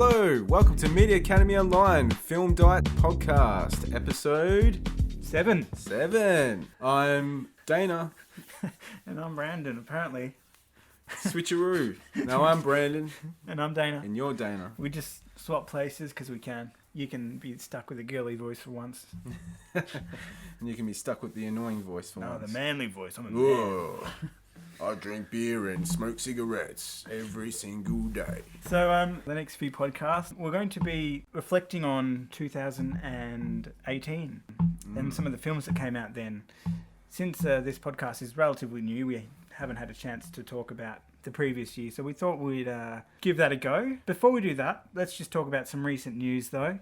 Hello, welcome to Media Academy Online Film Diet Podcast, episode 7. I'm Dana. And I'm Brandon, apparently. Switcheroo. No, I'm Brandon. And I'm Dana. And you're Dana. We just swap places because we can. You can be stuck with a girly voice for once. And you can be stuck with the annoying voice for once. No, the manly voice. I'm a Whoa. I drink beer and smoke cigarettes every single day. So, the next few podcasts, we're going to be reflecting on 2018 and some of the films that came out then. Since this podcast is relatively new, we haven't had a chance to talk about the previous year, so we thought we'd give that a go. Before we do that, let's just talk about some recent news, though.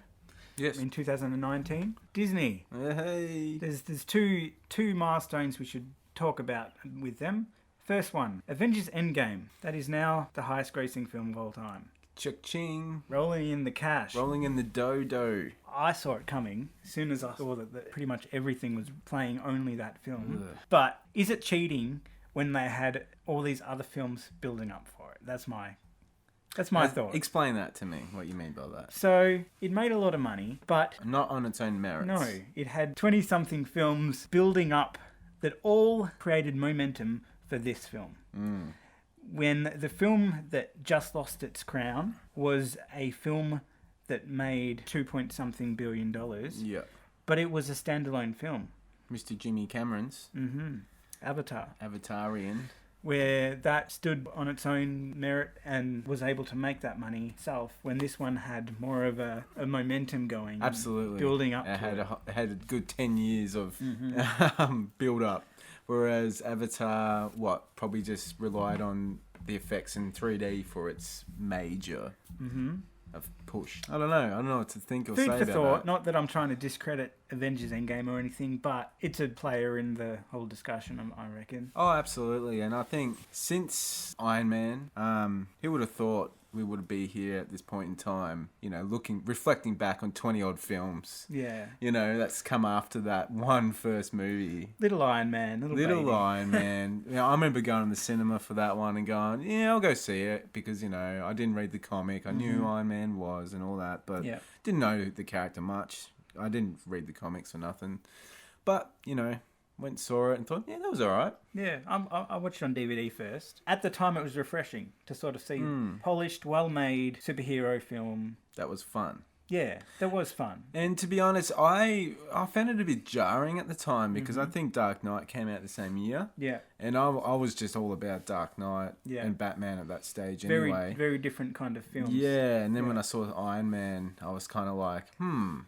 Yes. In 2019, Disney. Hey. There's two milestones we should talk about with them. First one, Avengers Endgame. That is now the highest grossing film of all time. Cha-ching. Rolling in the cash. Rolling in the dough. I saw it coming as soon as I saw that pretty much everything was playing only that film. Ugh. But is it cheating when they had all these other films building up for it? That's my thought. Explain that to me, what you mean by that. So, it made a lot of money, but... Not on its own merits. No, it had 20-something films building up that all created momentum for this film. When the film that just lost its crown was a film that made $2-something billion, Yeah. but it was a standalone film. Mr. Jimmy Cameron's Avatar. Avatarian. Where that stood on its own merit and was able to make that money itself, when this one had more of a momentum going. Absolutely. Building up it to it. had a good 10 years of build up. Whereas Avatar, probably just relied on the effects in 3D for its major of push. I don't know what to think or say about Food for thought. that. Not that I'm trying to discredit Avengers Endgame or anything, but it's a player in the whole discussion, I reckon. Oh, absolutely. And I think since Iron Man, who would have thought we would be here at this point in time, reflecting back on 20 odd films. Yeah. That's come after that one first movie. Little Iron Man. Little Iron Man. I remember going to the cinema for that one and going, yeah, I'll go see it because, I didn't read the comic. I knew who Iron Man was and all that, but didn't know the character much. I didn't read the comics or nothing. But, went and saw it and thought, yeah, that was all right. Yeah, I watched it on DVD first. At the time, it was refreshing to sort of see polished, well-made superhero film. That was fun. Yeah, that was fun. And to be honest, I found it a bit jarring at the time because I think Dark Knight came out the same year. Yeah. And I was just all about Dark Knight and Batman at that stage anyway. Very different kind of films. Yeah, and then when I saw Iron Man, I was kind of like, I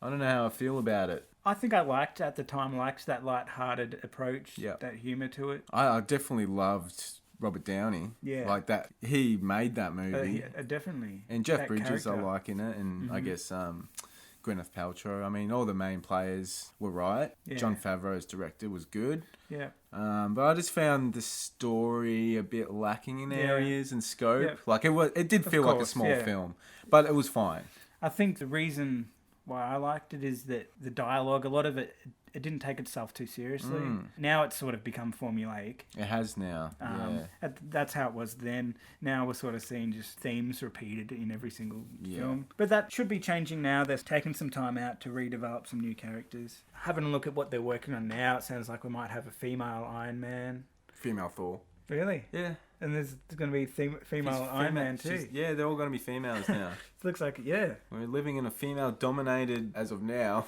don't know how I feel about it. I think I liked that light-hearted approach, that humour to it. I definitely loved Robert Downey. Yeah. Like that. He made that movie. Definitely. And Jeff Bridges I like in it. And I guess Gwyneth Paltrow. I mean, all the main players were right. Yeah. Jon Favreau's director was good. Yeah. But I just found the story a bit lacking in areas and scope. Yeah. Like it did feel like a small film. But it was fine. I think the reason why I liked it is that the dialogue, a lot of it didn't take itself too seriously. Now it's sort of become formulaic. It has now, That's how it was then. Now we're sort of seeing just themes repeated in every single film. But that should be changing now. They're taking some time out to redevelop some new characters. Having a look at what they're working on now, it sounds like we might have a female Iron Man. Female Thor. Really? Yeah. And there's going to be female Iron Man too. Yeah, they're all going to be females now. It looks like it, yeah. We're living in a female-dominated, as of now,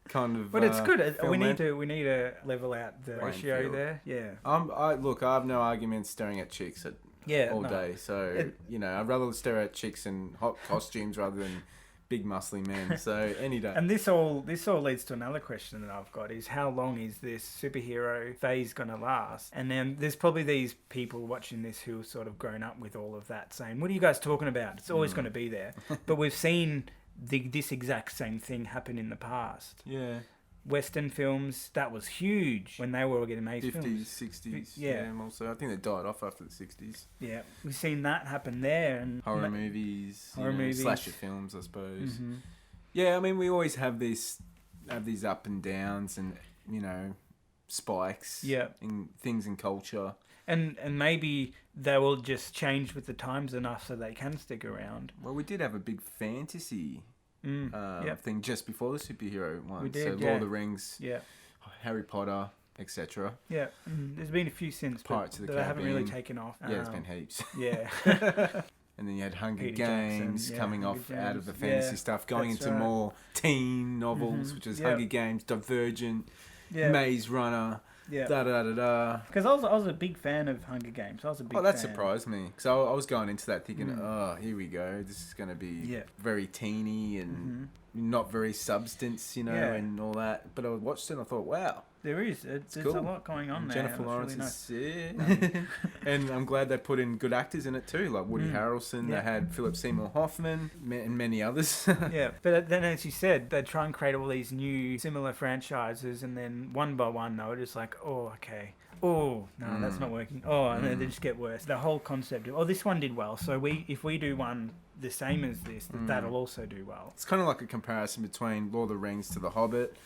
kind of. But it's good. We need to level out the ratio field. There. Yeah. I have no argument staring at chicks all day. So I'd rather stare at chicks in hot costumes rather than big muscly men. So any day. And this all leads to another question that I've got is how long is this superhero phase going to last? And then there's probably these people watching this who have sort of grown up with all of that saying, what are you guys talking about? It's always going to be there. But we've seen this exact same thing happen in the past. Yeah. Western films, that was huge when they were getting made 50s, films. 60s. Yeah. Also, I think they died off after the 60s. Yeah. We've seen that happen there. And horror movies. Slasher films, I suppose. Mm-hmm. Yeah, I mean, we always have these up and downs and, spikes in things in culture. And maybe they will just change with the times enough so they can stick around. Well, we did have a big fantasy thing just before the superhero one. We did, so Lord of the Rings, Yeah. Harry Potter, etc. Yeah. There's been a few since, Pirates but of the that haven't really Caribbean. taken off. Yeah, there's been heaps. Yeah. And then you had Hunger Peter Games Jackson, coming Hunger off out of the Games. fantasy stuff, going that's into right. more teen novels, which is Hunger Games, Divergent, Maze Runner, Yeah. da-da-da-da. Because I was a big fan of Hunger Games. I was a big fan. Oh, that surprised me. Because I was going into that thinking, oh, here we go. This is going to be very teeny and not very substance, and all that. But I watched it and I thought, wow. There is. There's cool. a lot going on there. Jennifer Lawrence really is and I'm glad they put in good actors in it too, like Woody Harrelson. Yeah. They had Philip Seymour Hoffman and many others. Yeah, but then as you said, they try and create all these new similar franchises, and then one by one they were just like, oh, okay. Oh, no, that's not working. Oh, and then they just get worse. The whole concept of, this one did well, so if we do one the same as this, that'll also do well. It's kind of like a comparison between Lord of the Rings to The Hobbit,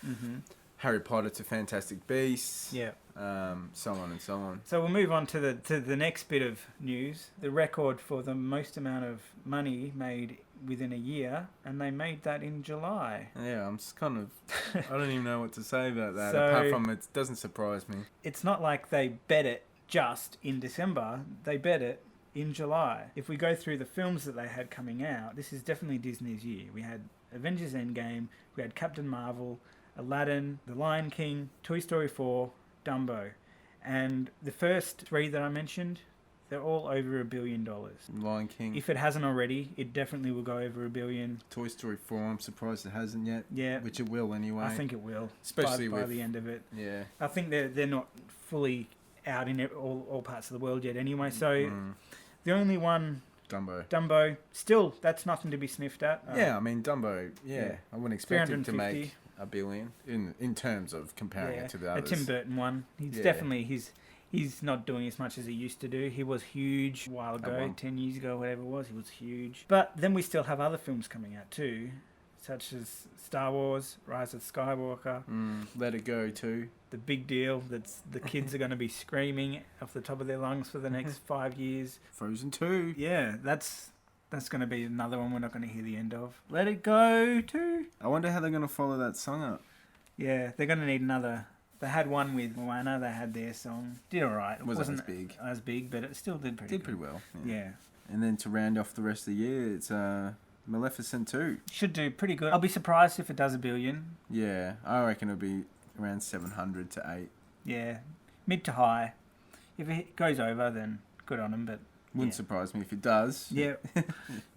Harry Potter to Fantastic Beasts, so on and so on. So we'll move on to the next bit of news. The record for the most amount of money made within a year, and they made that in July. Yeah, I'm just kind of... I don't even know what to say about that, So, apart from it doesn't surprise me. It's not like they bet it just in December. They bet it in July. If we go through the films that they had coming out, this is definitely Disney's year. We had Avengers Endgame, we had Captain Marvel, Aladdin, The Lion King, Toy Story 4, Dumbo. And the first three that I mentioned, they're all over $1 billion. Lion King. If it hasn't already, it definitely will go over $1 billion. Toy Story 4, I'm surprised it hasn't yet. Yeah. Which it will anyway. I think it will. Especially by with the end of it. Yeah. I think they're not fully out in all parts of the world yet anyway. So the only one... Dumbo. Still, that's nothing to be sniffed at. Yeah, I mean, Dumbo, I wouldn't expect him to make $1 billion in terms of comparing it to the others. A Tim Burton one. He's definitely... He's not doing as much as he used to do. He was huge a while ago, 10 years ago, whatever it was. He was huge. But then we still have other films coming out too, such as Star Wars, Rise of Skywalker. Let It Go too. The big deal that's the kids are going to be screaming off the top of their lungs for the next 5 years. Frozen 2. Yeah, that's going to be another one we're not going to hear the end of. Let It Go too. I wonder how they're going to follow that song up. Yeah, they're going to need another... They had one with Moana, they had their song. Did alright. It wasn't as big, but it still did pretty well. Yeah. And then to round off the rest of the year, it's Maleficent 2. Should do pretty good. I'll be surprised if it does $1 billion. Yeah, I reckon it'll be around 700 to 8. Yeah, mid to high. If it goes over, then good on them, but... Wouldn't surprise me if it does. Yeah,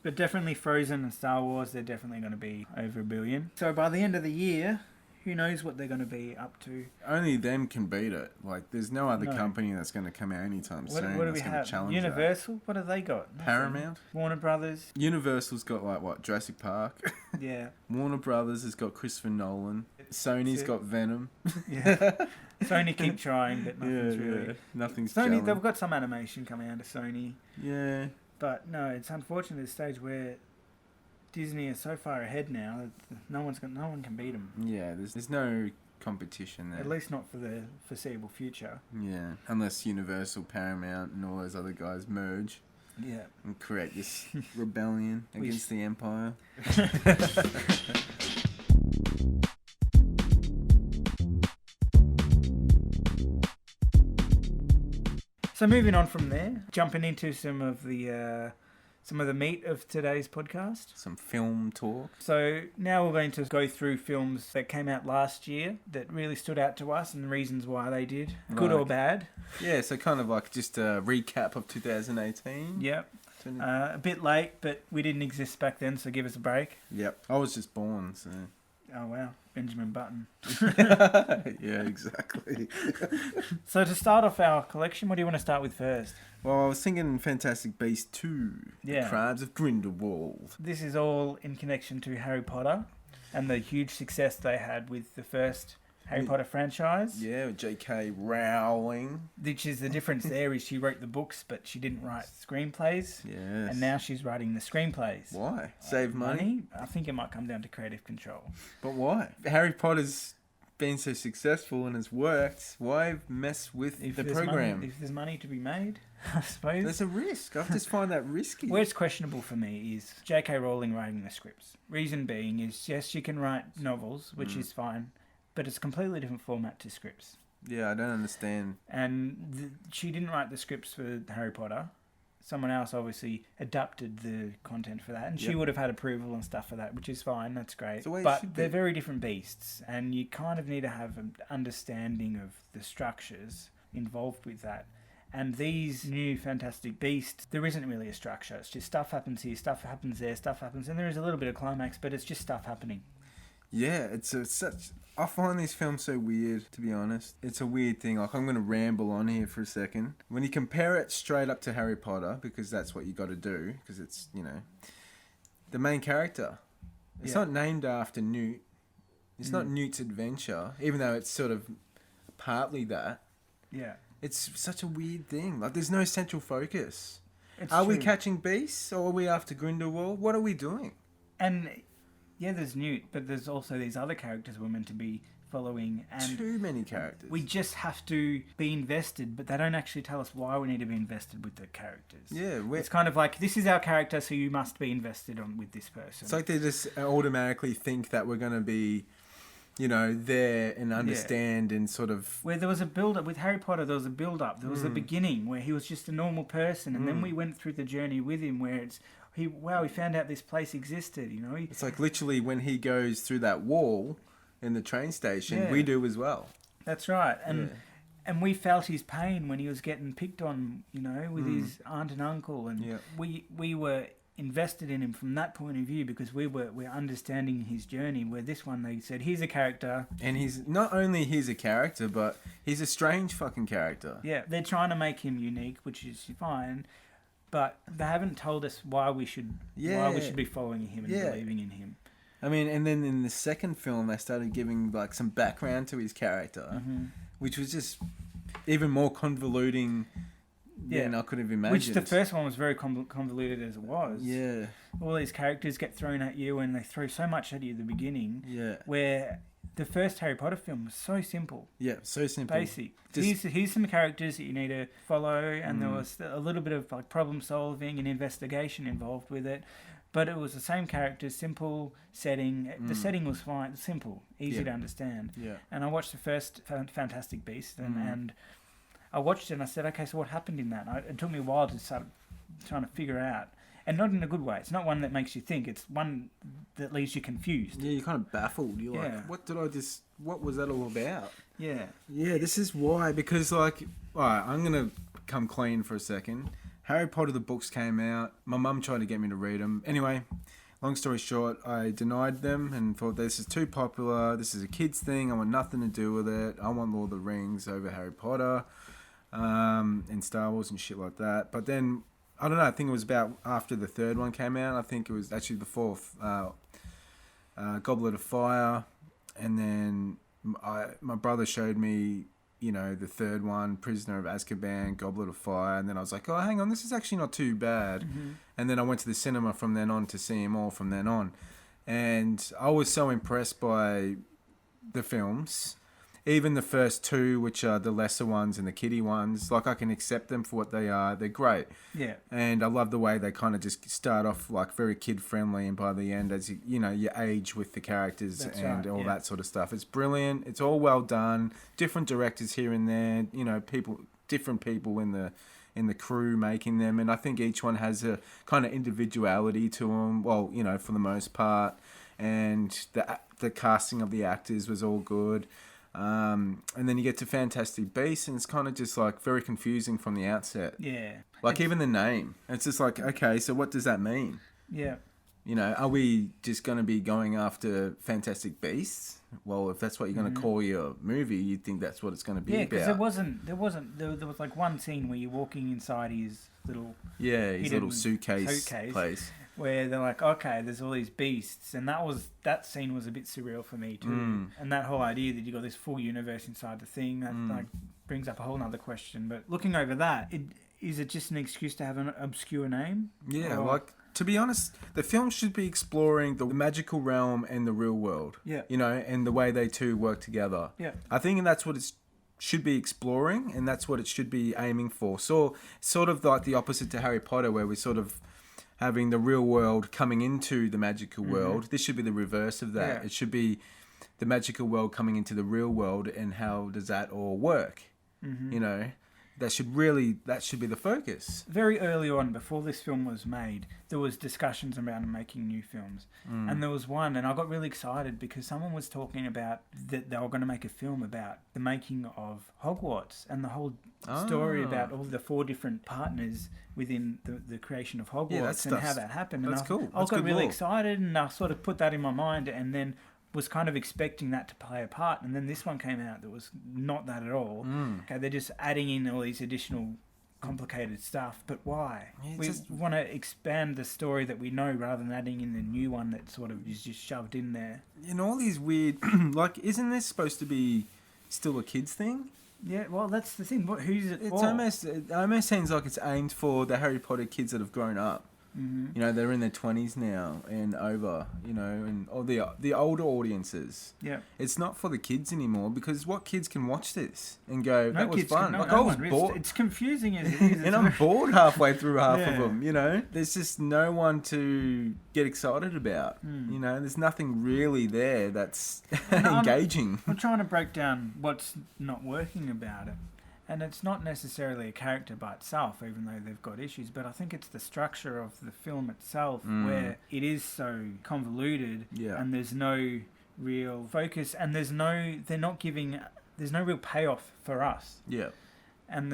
but definitely Frozen and Star Wars, they're definitely going to be over $1 billion. So by the end of the year... Who knows what they're going to be up to? Only them can beat it. Like, there's no other company that's going to come out anytime soon. What do we have? Universal? That. What have they got? Paramount? Warner Brothers? Universal's got, like, what, Jurassic Park? Yeah. Warner Brothers has got Christopher Nolan. Sony's got Venom. Yeah. Sony keep trying, but nothing's really... Nothing's Sony, they've got some animation coming out of Sony. Yeah. But, no, it's unfortunate at the stage where... Disney is so far ahead now that no one can beat them. Yeah, there's no competition there. At least not for the foreseeable future. Yeah, unless Universal, Paramount, and all those other guys merge. Yeah. And create this rebellion against the Empire. So moving on from there, jumping into some of the meat of today's podcast. Some film talk. So now we're going to go through films that came out last year that really stood out to us and the reasons why they did, good or bad. Yeah, so kind of like just a recap of 2018. Yep. A bit late, but we didn't exist back then, so give us a break. Yep. I was just born, so... Oh, wow. Benjamin Button. Yeah, exactly. So to start off our collection, what do you want to start with first? Well, I was thinking Fantastic Beasts 2, The Crimes of Grindelwald. This is all in connection to Harry Potter and the huge success they had with the first Harry Potter franchise. Yeah, with J.K. Rowling. Which is the difference there is she wrote the books, but she didn't write screenplays. Yes. And now she's writing the screenplays. Why? Save money? I think it might come down to creative control. But why? Harry Potter's been so successful and has worked, why mess with the program? If there's money to be made, I suppose. There's a risk. I just find that risky. Where it's questionable for me is J.K. Rowling writing the scripts. Reason being is, yes, she can write novels, which is fine, but it's a completely different format to scripts. Yeah, I don't understand. And she didn't write the scripts for Harry Potter. Someone else obviously adapted the content for that, and she would have had approval and stuff for that, which is fine. That's great. But they're very different beasts, and you kind of need to have an understanding of the structures involved with that. And these new Fantastic Beasts, there isn't really a structure. It's just stuff happens here, stuff happens there, stuff happens, and there is a little bit of climax, but it's just stuff happening. Yeah, it's such... I find these films so weird, to be honest. It's a weird thing. Like, I'm going to ramble on here for a second. When you compare it straight up to Harry Potter, because that's what you got to do, because it's, you know, the main character. It's not named after Newt. It's not Newt's adventure, even though it's sort of partly that. Yeah. It's such a weird thing. Like, there's no central focus. Are we catching beasts, or are we after Grindelwald? What are we doing? And... yeah, there's Newt, but there's also these other characters we're meant to be following. And too many characters. We just have to be invested, but they don't actually tell us why we need to be invested with the characters. Yeah. It's kind of like, this is our character, so you must be invested with this person. It's like they just automatically think that we're going to be, you know, there and understand and sort of... where there was a build-up. With Harry Potter, there was a build-up. There was a beginning where he was just a normal person, and then we went through the journey with him where it's... he found out this place existed, you know. It's like literally when he goes through that wall in the train station, we do as well. That's right. And we felt his pain when he was getting picked on, you know, with his aunt and uncle. And we were invested in him from that point of view because we're understanding his journey, where this one they said, he's a character. And he's not only he's a character, but he's a strange fucking character. Yeah, they're trying to make him unique, which is fine. But they haven't told us why we should be following him and believing in him. I mean, and then in the second film, they started giving like some background to his character, which was just even more convoluting than I could have imagined. Which the first one was very convoluted as it was. Yeah. All these characters get thrown at you, and they throw so much at you at the beginning. Yeah. Where... the first Harry Potter film was so simple. Yeah, so simple. Basic. Here's some characters that you need to follow, and there was a little bit of like problem solving and investigation involved with it. But it was the same characters, simple setting. The setting was fine, simple, easy to understand. Yeah. And I watched the first Fantastic Beast, and I watched it and I said, okay, so what happened in that? It took me a while to start trying to figure out. And not in a good way. It's not one that makes you think. It's one that leaves you confused. Yeah, you're kind of baffled. You're like, what was that all about? Yeah. Yeah, this is why. Because, like, all right, I'm going to come clean for a second. Harry Potter, the books came out. My mum tried to get me to read them. Anyway, long story short, I denied them and thought this is too popular. This is a kid's thing. I want nothing to do with it. I want Lord of the Rings over Harry Potter and Star Wars and shit like that. But then... I don't know, I think it was about after the third one came out. I think it was actually the fourth, Goblet of Fire. And then my brother showed me, you know, the third one, Prisoner of Azkaban, Goblet of Fire. And then I was like, oh, hang on, this is actually not too bad. And then I went to the cinema from then on to see them all from then on. And I was so impressed by the films. Even the first two, which are the lesser ones and the kiddie ones, like I can accept them for what they are. They're great. Yeah. And I love the way they kind of just start off like very kid friendly, and by the end, as you know, you age with the characters all that sort of stuff. It's brilliant. It's all well done. Different directors here and there. You know, different people in the crew making them, and I think each one has a kind of individuality to them. Well, you know, for the most part, and the casting of the actors was all good. And then you get to Fantastic Beasts, and it's kind of just like very confusing from the outset. Yeah. Like even the name. It's just like, okay, so what does that mean? Yeah. You know, are we just going to be going after Fantastic Beasts? Well, if that's what you're going to call your movie, you'd think that's what it's going to be about. Yeah, because there was like one scene where you're walking inside his little... yeah, his little suitcase place. Where they're like, okay, there's all these beasts, and that scene was a bit surreal for me too. And that whole idea that you got this full universe inside the thing, that like brings up a whole other question. But looking over that, is it just an excuse to have an obscure name? Yeah, like to be honest, the film should be exploring the magical realm and the real world. Yeah. You know, and the way they two work together. Yeah. I think that's what it should be exploring, and that's what it should be aiming for. So, sort of like the opposite to Harry Potter, where we're sort of having the real world coming into the magical world. This should be the reverse of that. Yeah. It should be the magical world coming into the real world, and how does that all work? You know, that should be the focus. Very early on, before this film was made, there was discussions around making new films. And there was one, and I got really excited because someone was talking about that they were going to make a film about the making of Hogwarts and the whole story about all the 4 different partners within the creation of Hogwarts and how that happened. That's cool. I got really excited, and I sort of put that in my mind, and then was kind of expecting that to play a part, and then this one came out that was not that at all. Okay, they're just adding in all these additional complicated stuff, but why? We want to expand the story that we know rather than adding in the new one that sort of is just shoved in there. And all these weird, like, isn't this supposed to be still a kids thing? Yeah, well, that's the thing. Who's it for? It almost seems like it's aimed for the Harry Potter kids that have grown up. You know, they're in their 20s now and over, you know, and or the older audiences. Yeah. It's not for the kids anymore, because what kids can watch this and go, that was fun. I was bored. It's confusing as it is. And I'm bored halfway through half of them, you know. There's just no one to get excited about. You know, there's nothing really there that's engaging. I'm trying to break down what's not working about it. And it's not necessarily a character by itself, even though they've got issues, but I think it's the structure of the film itself where it is so convoluted and there's no real focus, and there's no real payoff for us. Yeah. And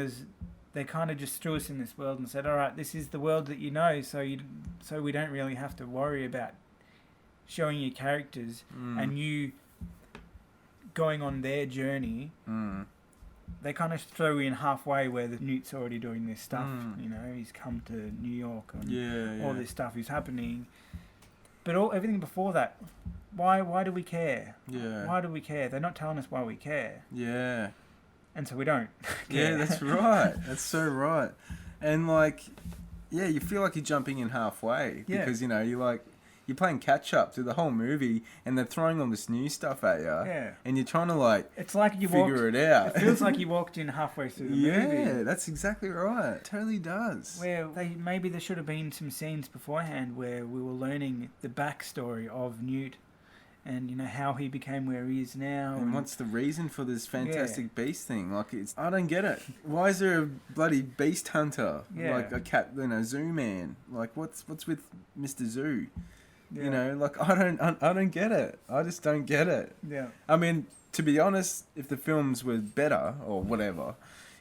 they kind of just threw us in this world and said, all right, this is the world that you know, so we don't really have to worry about showing you characters and you going on their journey. They kind of throw in halfway where the Newt's already doing this stuff. You know, he's come to New York and all this stuff is happening. But everything before that, why do we care? Yeah. Why do we care? They're not telling us why we care. Yeah. And so we don't care. Yeah, that's right. That's so right. And like, yeah, you feel like you're jumping in halfway because, you know, you're playing catch up through the whole movie, and they're throwing all this new stuff at you. Yeah. And you're trying to it's like you figure it out. It feels like you walked in halfway through the movie. Yeah, that's exactly right. It totally does. Where maybe there should have been some scenes beforehand where we were learning the backstory of Newt, and you know how he became where he is now. And what's the reason for this Fantastic Beast thing? Like, I don't get it. Why is there a bloody beast hunter? Yeah. Like a cat, Zoo Man? Like, what's with Mr. Zoo? Yeah. You know, like, I don't get it. I just don't get it. Yeah. I mean, to be honest, if the films were better or whatever,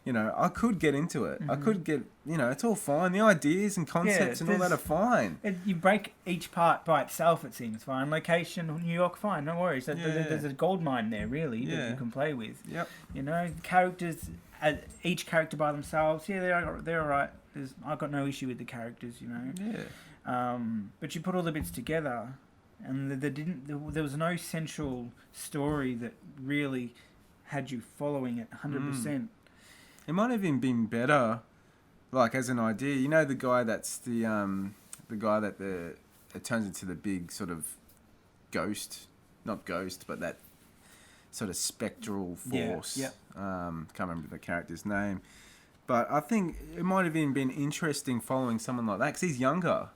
you know, I could get into it. I could get, you know, it's all fine. The ideas and concepts and all that are fine. You break each part by itself, it seems fine. Location, New York, fine, no worries. There's a gold mine there, really, that you can play with. Yep. You know, characters, each character by themselves, they're all right. I've got no issue with the characters, you know. Yeah. But you put all the bits together, and there was no central story that really had you following it 100%. It might have even been better, like as an idea. You know, the guy that's the guy that it turns into the big sort of not ghost, but that sort of spectral force. Yeah. Can't remember the character's name. But I think it might have even been interesting following someone like that, because he's younger.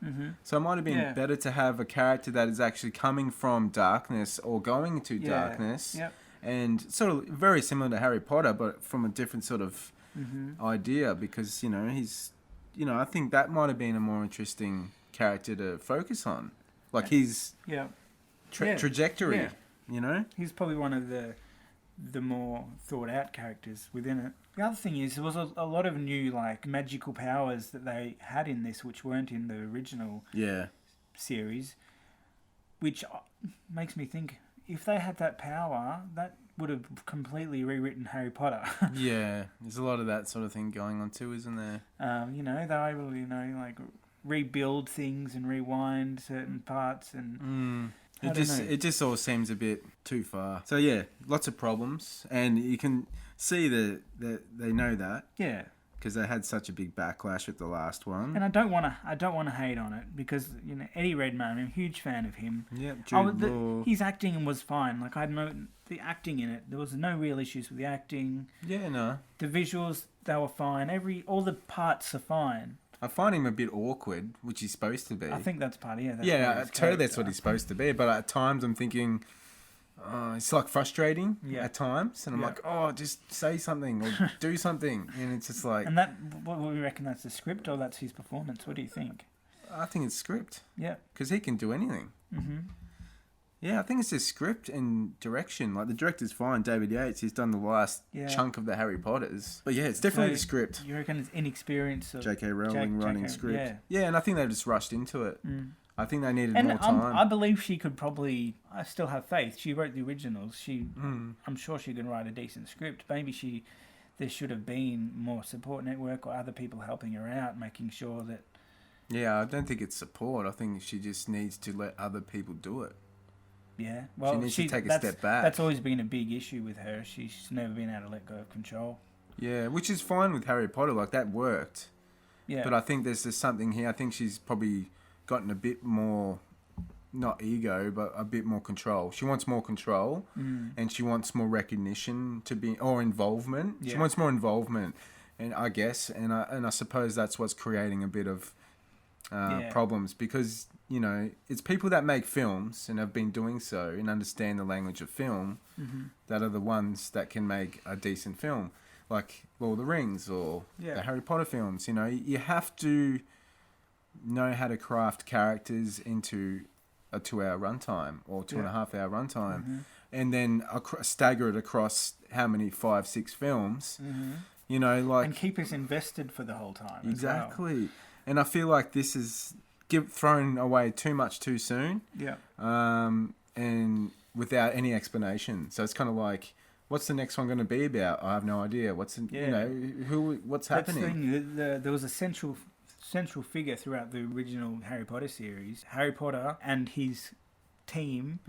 So it might have been better to have a character that is actually coming from darkness or going to darkness. Yep. And sort of very similar to Harry Potter, but from a different sort of idea, because, you know, I think that might have been a more interesting character to focus on. Like his trajectory, you know? He's probably one of the more thought out characters within it. The other thing is, there was a lot of new, like, magical powers that they had in this, which weren't in the original series, which makes me think, if they had that power, that would have completely rewritten Harry Potter. Yeah, there's a lot of that sort of thing going on too, isn't there? You know, they're able to, you know, like, rebuild things and rewind certain parts, and it just all seems a bit too far. So yeah, lots of problems, and you can see that they know that. Yeah. because they had such a big backlash with the last one. And I don't want to hate on it because Eddie Redmayne, I'm a huge fan of him. Yep, his acting was fine. Like the acting in it, there was no real issues with the acting. Yeah, no. The visuals, they were fine. All the parts are fine. I find him a bit awkward, which he's supposed to be. I think that's part of it. That's what he's supposed to be. But at times I'm thinking, it's like frustrating at times, and I'm like, just say something or do something, and it's just like. And what do we reckon? That's the script or that's his performance? What do you think? I think it's script. Yeah, because he can do anything. Mm-hmm. Yeah, I think it's just script and direction. Like the director's fine, David Yates. He's done the last chunk of the Harry Potters, but it's definitely the script. You reckon it's inexperience of J.K. Rowling running script? Yeah, and I think they just rushed into it. Mm. I think they needed more time. I believe she could probably. I still have faith. She wrote the originals. I'm sure she can write a decent script. Maybe there should have been more support network or other people helping her out, making sure that. Yeah, I don't think it's support. I think she just needs to let other people do it. Yeah, well, she needs to take a step back. That's always been a big issue with her. She's never been able to let go of control. Yeah, which is fine with Harry Potter. Like that worked. Yeah, but I think there's just something here. I think she's probably gotten a bit more, not ego, but a bit more control. She wants more control, and she wants more recognition or involvement. Yeah. She wants more involvement, and I guess, and I suppose that's what's creating a bit of problems because it's people that make films and have been doing so and understand the language of film that are the ones that can make a decent film, like Lord of the Rings or the Harry Potter films. You have to know how to craft characters into a 2-hour runtime or 2.5-hour runtime, and then stagger it across how many 5-6 films, and keep us invested for the whole time. Exactly, well. And I feel like this is thrown away too much too soon. Yeah. And without any explanation, so it's kind of like, what's the next one going to be about? I have no idea. What's what's happening? There was a central figure throughout the original Harry Potter series. Harry Potter and his team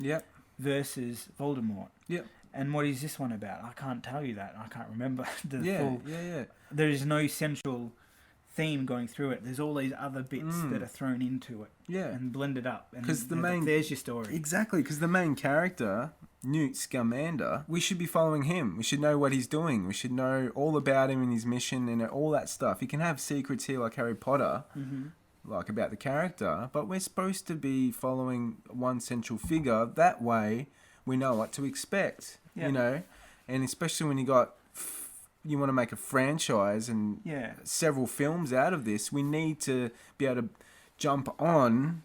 versus Voldemort. Yep. And what is this one about? I can't tell you that. I can't remember the full... Yeah. There is no central theme going through it. There's all these other bits that are thrown into it. Yeah. And blended up. Because there's your story. Exactly, because the main character, Newt Scamander, we should be following him. We should know what he's doing. We should know all about him and his mission and all that stuff. He can have secrets here like Harry Potter, like about the character, but we're supposed to be following one central figure. That way we know what to expect, and especially when you want to make a franchise and several films out of this, we need to be able to jump on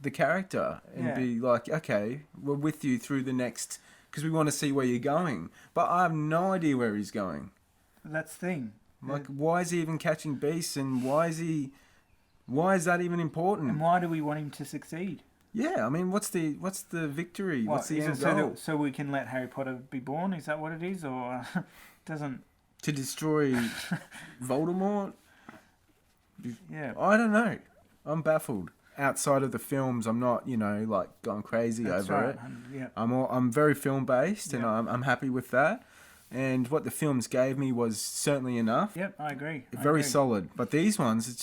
the character and be like, okay, we're with you through the next, because we want to see where you're going. But I have no idea where he's going. That's the thing. Like, why is he even catching beasts, and why is that even important? And why do we want him to succeed? Yeah, I mean, what's the victory? What's the end goal? So we can let Harry Potter be born? Is that what it is, or doesn't? To destroy Voldemort? Yeah. I don't know. I'm baffled. Outside of the films, I'm not, like going crazy over it. Yeah. I'm very film based, and I'm happy with that. And what the films gave me was certainly enough. Yep, I agree. Very solid. But these ones, it's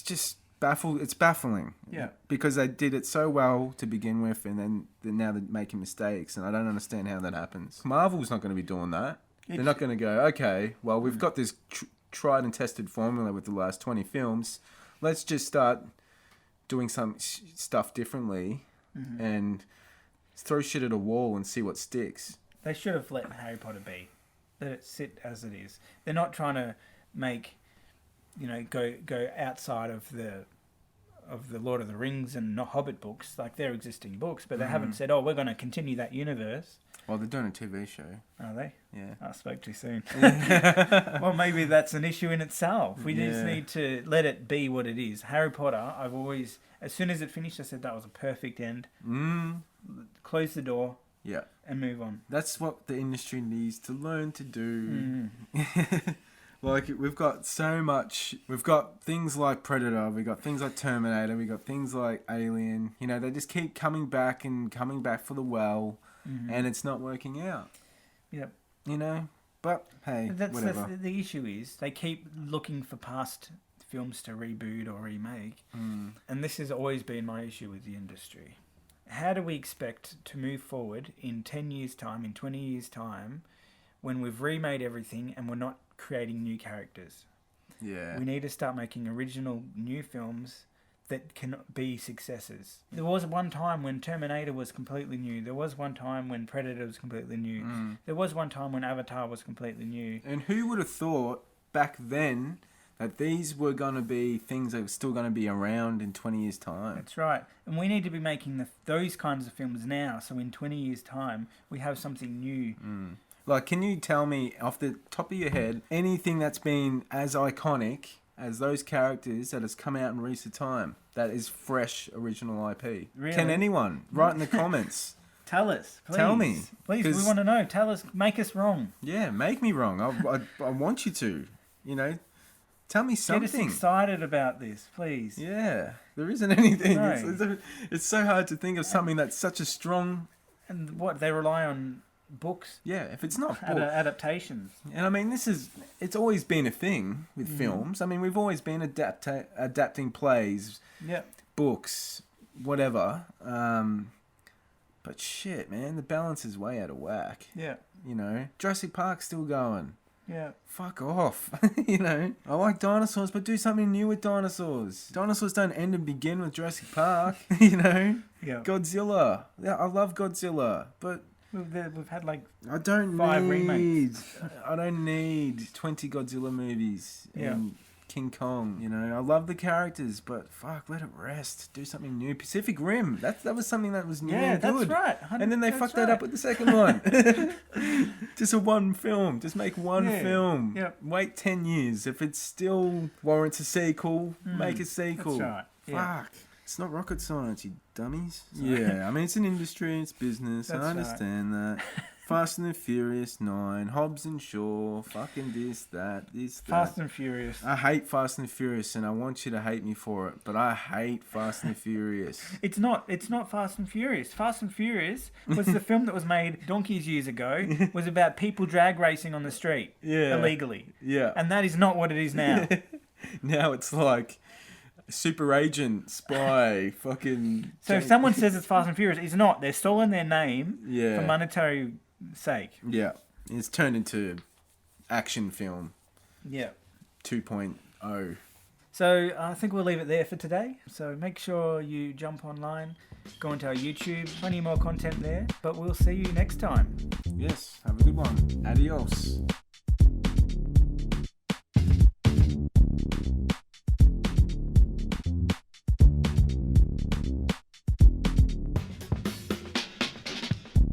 just baffled. It's baffling. Yeah. Because they did it so well to begin with, and then now they're making mistakes, and I don't understand how that happens. Marvel's not going to be doing that. They're not going to go, okay, well, we've got this tried and tested formula with the last 20 films. Let's just start doing some stuff differently and throw shit at a wall and see what sticks. They should have let Harry Potter be. Let it sit as it is. They're not trying to make, go outside of the Lord of the Rings and Hobbit books, like they're existing books, but they haven't said, we're going to continue that universe. Well, they're doing a TV show. Are they? Yeah. I spoke too soon. Well, maybe that's an issue in itself. We just need to let it be what it is. Harry Potter, as soon as it finished, I said that was a perfect end. Close the door. Yeah. And move on. That's what the industry needs to learn to do. Like, we've got so much. We've got things like Predator. We've got things like Terminator. We've got things like Alien. They just keep coming back for the well. And it's not working out. Yep. But hey, whatever. The issue is they keep looking for past films to reboot or remake. And this has always been my issue with the industry. How do we expect to move forward in 10 years' time, in 20 years' time, when we've remade everything and we're not creating new characters? Yeah. We need to start making original new films that can be successes. There was one time when Terminator was completely new. There was one time when Predator was completely new. There was one time when Avatar was completely new. And who would have thought back then that these were going to be things that were still going to be around in 20 years' time? That's right. And we need to be making those kinds of films now, so in 20 years' time, we have something new. Like, can you tell me, off the top of your head, anything that's been as iconic as those characters that has come out in recent time, that is fresh original IP? Really? Can anyone? Write in the comments. Tell us, please. Tell me. Please, we want to know. Tell us, make us wrong. Yeah, make me wrong. I want you to, tell me something. Get us excited about this, please. Yeah, there isn't anything. No. It's so hard to think of something that's such a strong... And what, they rely on books? Yeah, if it's not adaptations. And I mean, it's always been a thing with films. I mean, we've always been adapting plays, books, whatever. But shit, man, the balance is way out of whack. Yeah. Jurassic Park's still going. Yeah. Fuck off. I like dinosaurs, but do something new with dinosaurs. Dinosaurs don't end and begin with Jurassic Park. Yeah. Godzilla. Yeah, I love Godzilla, but we've had like I don't 5 need remakes. I don't need 20 Godzilla movies. Yeah. And King Kong, I love the characters, but fuck, let it rest. Do something new. Pacific Rim. That was something that was new and good. That's right. And then they fucked that up with the second one. Just one film. Just make one film. Yep. Wait 10 years. If it still warrants a sequel, make a sequel. That's right. Yeah. Fuck. It's not rocket science, you dummies. Yeah, I mean, it's an industry, it's business. I understand that. Fast and the Furious 9, Hobbs and Shaw, fucking this, that. Fast and Furious. I hate Fast and Furious, and I want you to hate me for it, but I hate Fast and Furious. It's not Fast and Furious. Fast and Furious was the film that was made donkeys years ago, was about people drag racing on the street illegally. Yeah. And that is not what it is now. Now it's like super agent, spy, fucking... So if someone says it's Fast and Furious, it's not. They're stolen their name for monetary sake. Yeah. It's turned into action film. Yeah. 2.0. So I think we'll leave it there for today. So make sure you jump online, go into our YouTube, plenty more content there. But we'll see you next time. Yes, have a good one. Adios.